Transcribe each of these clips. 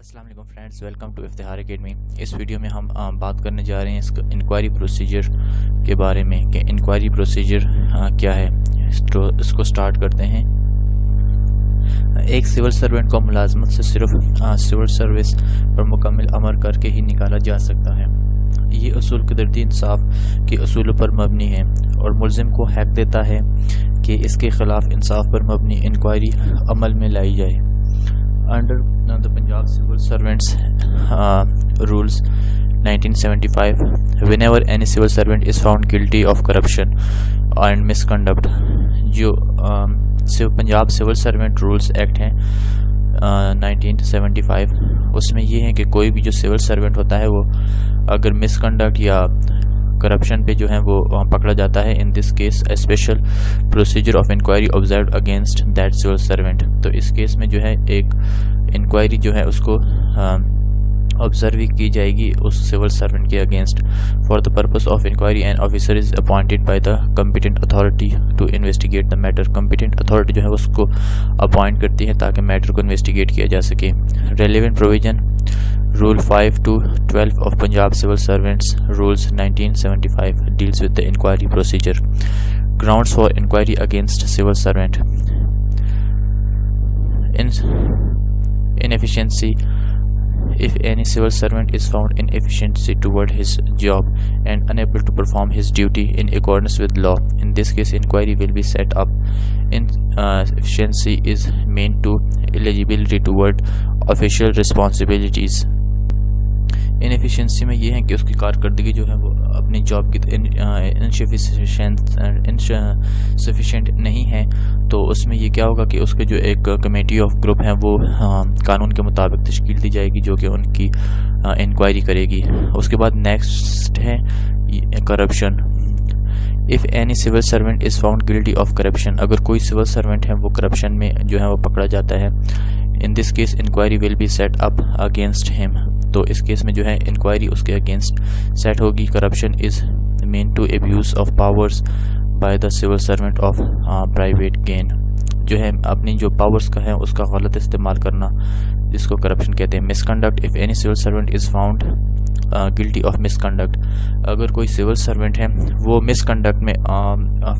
अस्सलाम वालेकुम friends, welcome to Iftihar academy. इस वीडियो में हम बात करने जा रहे हैं इसका इंक्वायरी प्रोसीजर के बारे में कि इंक्वायरी प्रोसीजर क्या है। इसको स्टार्ट करते हैं। एक सिविल सर्वेंट को मुलाजमत से सिर्फ सिविल सर्विस पर मुकम्मल अमल करके ही निकाला जा सकता है। ये असूल कुदरती इंसाफ के असूलों पर मबनी है और मुलजिम को हक देता है कि इसके खिलाफ इंसाफ पर मबनी इंक्वायरी अमल में लाई जाए। Under the Punjab Civil Servants Rules 1975, whenever any civil servant is found guilty of corruption and misconduct, जो Punjab civil servant rules act हैं 1975, उसमें ये है कि कोई भी जो सिविल सर्वेंट होता है वो अगर मिसकंडक्ट या करप्शन पे जो है वो पकड़ा जाता है, in this case a special procedure of inquiry observe against that civil servant. तो इस केस में जो है एक इंक्वायरी जो है उसको ऑब्जर्व की जाएगी उस सिविल सर्वेंट के against. For the purpose of inquiry an officer is appointed by the competent authority to investigate the matter. Competent authority जो है उसको अपॉइंट करती है ताकि मैटर को इन्वेस्टिगेट किया जा सके। Relevant provision Rule 5 to 12 of Punjab Civil Servants Rules 1975 deals with the inquiry procedure. Grounds for inquiry against civil servant. Inefficiency. If any civil servant is found inefficiency toward his job and unable to perform his duty in accordance with law, in this case inquiry will be set up. Inefficiency is meant to eligibility toward official responsibilities. Inefficiency में ये है कि उसकी कारकर्दगी जो है वो अपनी जॉब की इनसफिशिएंट नहीं है। तो उसमें ये क्या होगा कि उसके जो एक कमेटी ऑफ ग्रुप है वो कानून के मुताबिक तश्कील दी जाएगी जो कि उनकी इंक्वायरी करेगी। उसके बाद नेक्स्ट है corruption. If any civil servant is found guilty of corruption, अगर कोई सिविल सर्वेंट है वो करप्शन में जो है वो पकड़ा जाता है, in this case inquiry will be set up against him. तो इस केस में जो है इंक्वायरी उसके अगेंस्ट सेट होगी। Corruption is mean to abuse of powers by the civil servant of private gain, जो है अपनी जो पावर्स का है उसका गलत इस्तेमाल करना, जिसको करप्शन कहते हैं। Misconduct. If any civil servant is found guilty of misconduct, अगर कोई सिविल सर्वेंट है वो मिसकंडक्ट में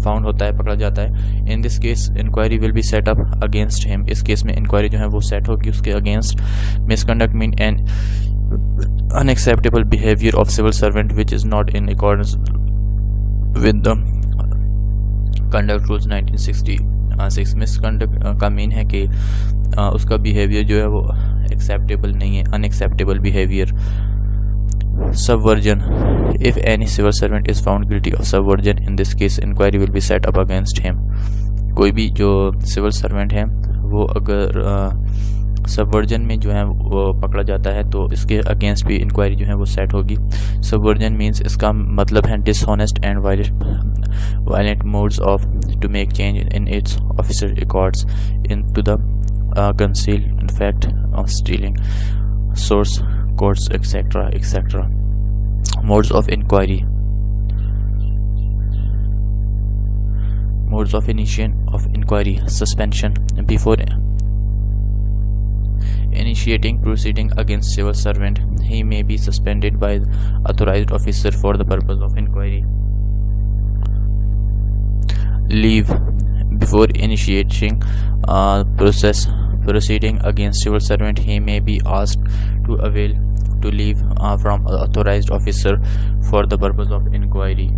फाउंड होता है, पकड़ा जाता है, in this case inquiry will be set up against him. इस केस में इंक्वायरी जो है वो सेट होगी उसके against. Misconduct mean an unacceptable behavior of civil servant which is not in accordance with the conduct rules 1966। Misconduct का mean है कि उसका बिहेवियर जो है वो एक्सेप्टेबल नहीं है, unacceptable behaviour. Subversion. If any civil servant is found guilty of subversion, in this case inquiry will be set up against him. कोई भी जो सिविल सर्वेंट है वो अगर सबवर्जन में जो है वो पकड़ा जाता है तो इसके अगेंस्ट भी इंक्वायरी जो है वो सेट होगी। सबवर्जन मींस, इसका मतलब है dishonest and violent modes of to make change in its officer records into the concealed fact of stealing source codes etcetera etcetera. Modes of inquiry. Modes of initiation of inquiry. Suspension. Before initiating proceeding against civil servant, he may be suspended by authorized officer for the purpose of inquiry. Leave. Before initiating proceeding against civil servant, he may be asked to avail to leave from authorized officer for the purpose of inquiry.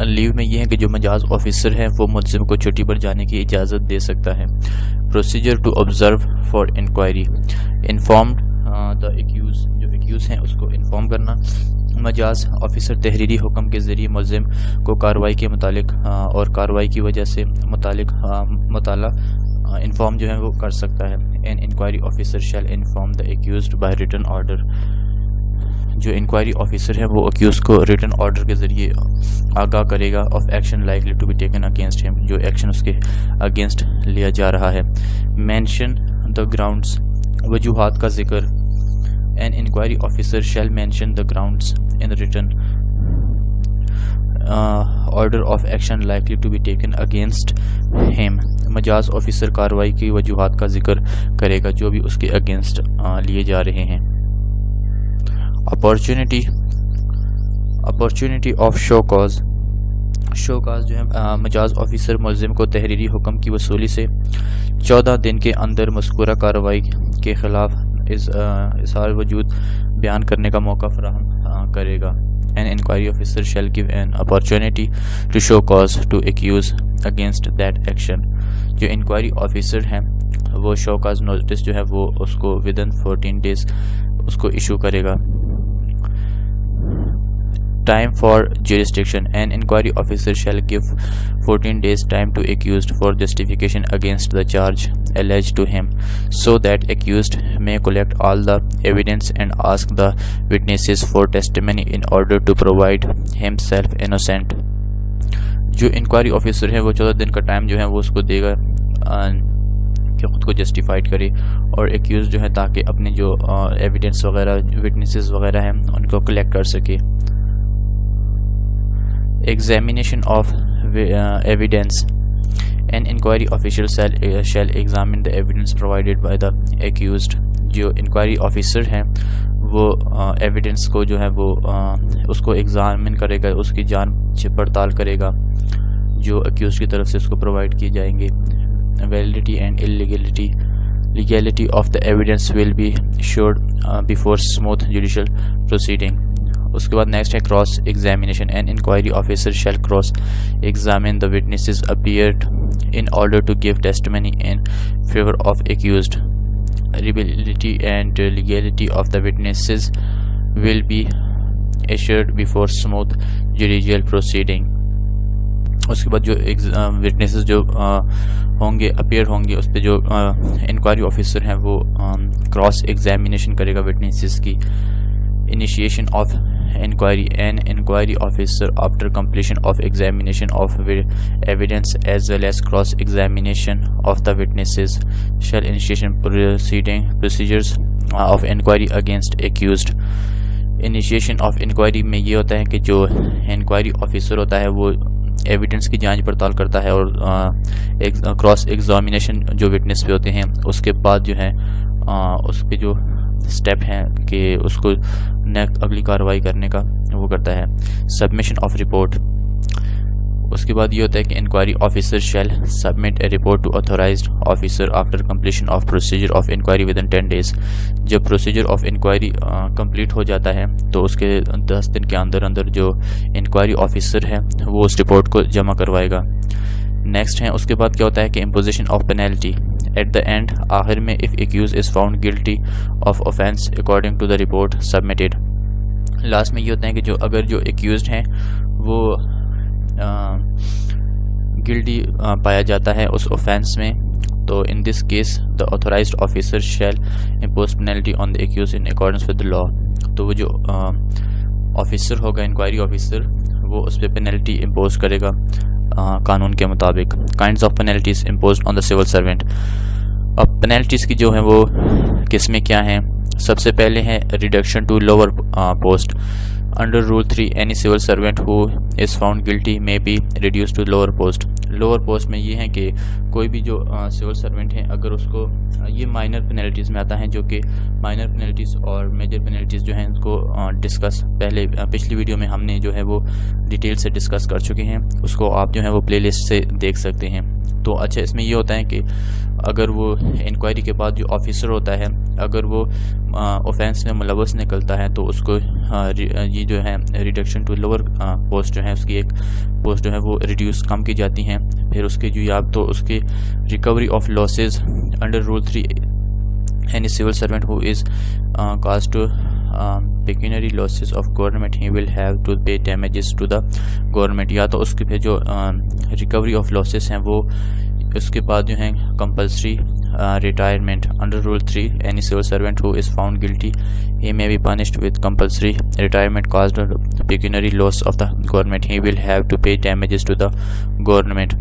Leave में ये है कि जो Majaz officer है वो मुलजिम को छुट्टी पर जाने की इजाज़त दे सकता है। Procedure to observe for inquiry. Inform the accuse, जो एक्यूज हैं उसको इन्फॉर्म करना। मजाज ऑफिसर तहरीरी हुक्म के ज़रिए मुलजिम को कार्रवाई के मुतालिक और कार्रवाई की वजह से मुताला इन्फॉर्म जो है वो कर सकता है। An inquiry officer shall inform the accused by written order, जो इंक्वायरी ऑफिसर है वो अक्यूज को रिटन ऑर्डर के ज़रिए आगाह करेगा of action likely to be taken against him, जो एक्शन उसके अगेंस्ट लिया जा रहा है। मेंशन द ग्राउंड्स, वजूहात का जिक्र। An inquiry officer shall mention the grounds in written order of action likely to be taken against him मजाज ऑफिसर कार्रवाई की वजूहात का जिक्र करेगा जो भी उसके अगेंस्ट लिए जा रहे हैं। अपॉर्चुनिटी ऑफ शो कॉज जो है मजाज ऑफिसर मुलजिम को तहरीरी हुक्म की वसूली से 14 दिन के अंदर मज़कूरा कार्रवाई के खिलाफ इज़हार वजूद बयान करने का मौका फराहम करेगा। An inquiry officer shall give an opportunity to show cause to accuse against that action। जो इंक्वायरी ऑफिसर हैं वो शो कॉज नोटिस जो है वो उसको विदिन 14 डेज उसको इशू करेगा। Time for jurisdiction, an inquiry officer shall give 14 days time to accused for justification against the charge alleged to him, so that accused may collect all the evidence and ask the witnesses for testimony in order to provide himself innocent। जो inquiry officer है वो 14 दिन का time जो है वो उसको देगा कि ख़ुद को जस्टिफाइड करे और एक्यूज जो है ताकि अपने जो एविडेंस वगैरह विटनेसेस वगैरह हैं उनको कलेक्ट कर सके। Examination of evidence, an inquiry official shall examine the evidence provided by the accused। जो इंक्वायरी ऑफिसर हैं वो एविडेंस को जो है वो उसको एग्जामिन करेगा, उसकी जांच पड़ताल करेगा जो अक्यूज की तरफ से उसको प्रोवाइड किए जाएंगे। Validity and illegality of the evidence will be assured before smooth judicial proceeding। उसके बाद नेक्स्ट है cross examination, an inquiry officer shall cross examine the witnesses appeared in order to give testimony in favour of accused. Reliability and legality of the witnesses will be assured before smooth judicial proceeding. उसके बाद जो witnesses जो होंगे appear होंगे उस पर जो inquiry officer हैं वो क्रॉस एग्जामिनेशन करेगा विटनेसेस की। Initiation of inquiry, an inquiry officer after completion of examination of evidence as well as cross examination of the witnesses shall initiation procedures of inquiry against accused। Initiation of inquiry में ये होता है कि जो inquiry officer होता है वो evidence की जांच पड़ताल करता है और क्रॉस एग्जामिनेशन जो विटनेस पे होते हैं उसके बाद जो है उस पे जो स्टेप हैं कि उसको नेक्स्ट अगली कार्रवाई करने का वो करता है। सबमिशन ऑफ रिपोर्ट, उसके बाद ये होता है कि inquiry officer shall submit a report to authorised officer after completion of procedure of inquiry within 10 days. जब प्रोसीजर ऑफ इंक्वायरी कंप्लीट हो जाता है तो उसके 10 दिन के अंदर अंदर जो इंक्वायरी ऑफिसर है वो उस रिपोर्ट को जमा करवाएगा। नेक्स्ट है उसके बाद क्या होता है कि imposition of penalty at the end, आखिर में if accuse is found guilty of offence according to the report submitted. Last में ये होता है कि जो अगर जो एक्यूज्ड हैं वो गिल्टी पाया जाता है उस ऑफेंस में तो in this case the authorised officer shall impose penalty on the accuse in accordance with the law. तो वो जो ऑफिसर होगा इंक्वायरी ऑफिसर वो उस पर पेनल्टी इम्पोज करेगा कानून के मुताबिक। Kinds of penalties imposed on the civil servant. अब पेनल्टीज़ की जो है वो किस्में क्या हैं? सबसे पहले है reduction to lower post. Under rule 3 any civil servant who is found guilty may be reduce to lower post. Lower post में ये है कि कोई भी जो सिविल सर्वेंट हैं अगर उसको ये माइनर पेनल्टीज़ में आता है जो कि माइनर पेनल्टीज़ और मेजर पेनल्टीज़ जो हैं उनको डिस्कस पहले पिछली वीडियो में हमने जो है वो डिटेल से डिस्कस कर चुके हैं, उसको आप जो है वो प्लेलिस्ट से देख सकते हैं। तो अच्छा इसमें ये होता है कि अगर वो इंक्वायरी के बाद जो ऑफिसर होता है अगर वो ऑफेंस में मुलव्वस निकलता है तो उसको ये जो है रिडक्शन टू लोअर पोस्ट जो है उसकी एक पोस्ट जो है वो रिड्यूस कम की जाती हैं। फिर उसके जो या तो उसके recovery of losses under rule 3 any civil servant who is cost to pecuniary losses of government he will have to pay damages to the government। या तो उसके फिर जो रिकवरी ऑफ लॉसेस हैं वो उसके बाद जो हैं compulsory retirement. Under rule 3 any civil servant who is found guilty he may be punished with compulsory retirement caused pecuniary loss of the government he will have to pay damages to the government।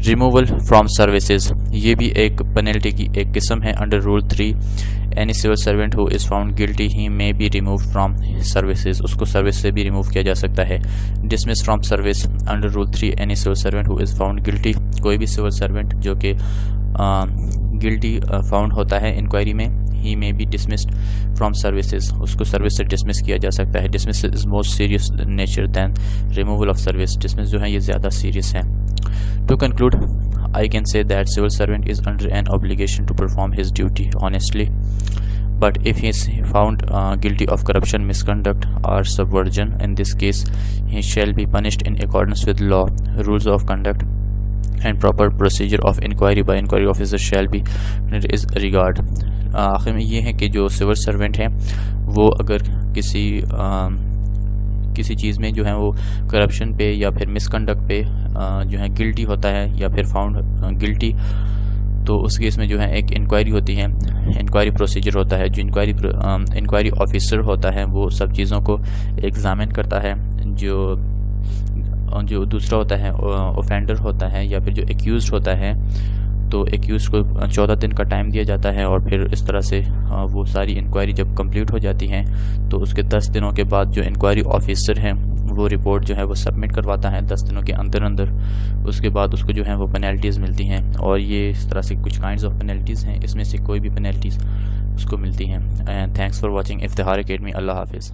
Removal from services, ये भी एक penalty की एक किस्म है। Under rule 3 any civil servant who is found guilty he may be remove from services, उसको service से भी रिमूव किया जा सकता है। Dismiss from service, under rule 3 any civil servant who is found guilty, कोई भी सिविल सर्वेंट जो कि गिल्टी फाउंड होता है इंक्वायरी में, he may be dismissed from services, उसको सर्विस से डिसमिस किया जा सकता है। Dismiss is most serious nature than removal of service, dismiss जो है ये ज़्यादा सीरियस है। To conclude, I can say that civil servant is under an obligation to perform his duty honestly, but if he is found guilty of corruption, misconduct or subversion, in this case he shall be punished in accordance with law, rules of conduct and proper procedure of inquiry by inquiry officer shall be in his regard। आखिर में ये है कि जो civil servant हैं वो अगर किसी चीज़ में जो है वो करप्शन पे या फिर मिसकंडक्ट पे जो है गिल्टी होता है या फिर फाउंड गिल्टी, तो उस केस में जो है एक इंक्वायरी होती है, इंक्वायरी प्रोसीजर होता है। जो इंक्वायरी ऑफिसर होता है वो सब चीज़ों को एग्जामिन करता है। जो दूसरा होता है ऑफेंडर होता है या फिर जो एक्यूज़ होता है, तो एक्यूज़ को 14 दिन का टाइम दिया जाता है और फिर इस तरह से वो सारी इंक्वायरी जब कंप्लीट हो जाती हैं तो उसके 10 दिनों के बाद जो इंक्वायरी ऑफिसर हैं वो रिपोर्ट जो है वो सबमिट करवाता है 10 दिनों के अंदर। उसके बाद उसको जो है वो पेनल्टीज़ मिलती हैं, और ये इस तरह से कुछ काइंड्स ऑफ पेनल्टीज़ हैं, इसमें से कोई भी पेनल्टीज़ उसको मिलती हैं। And thanks for watching Iftikhar academy. अल्लाह हाफिज़।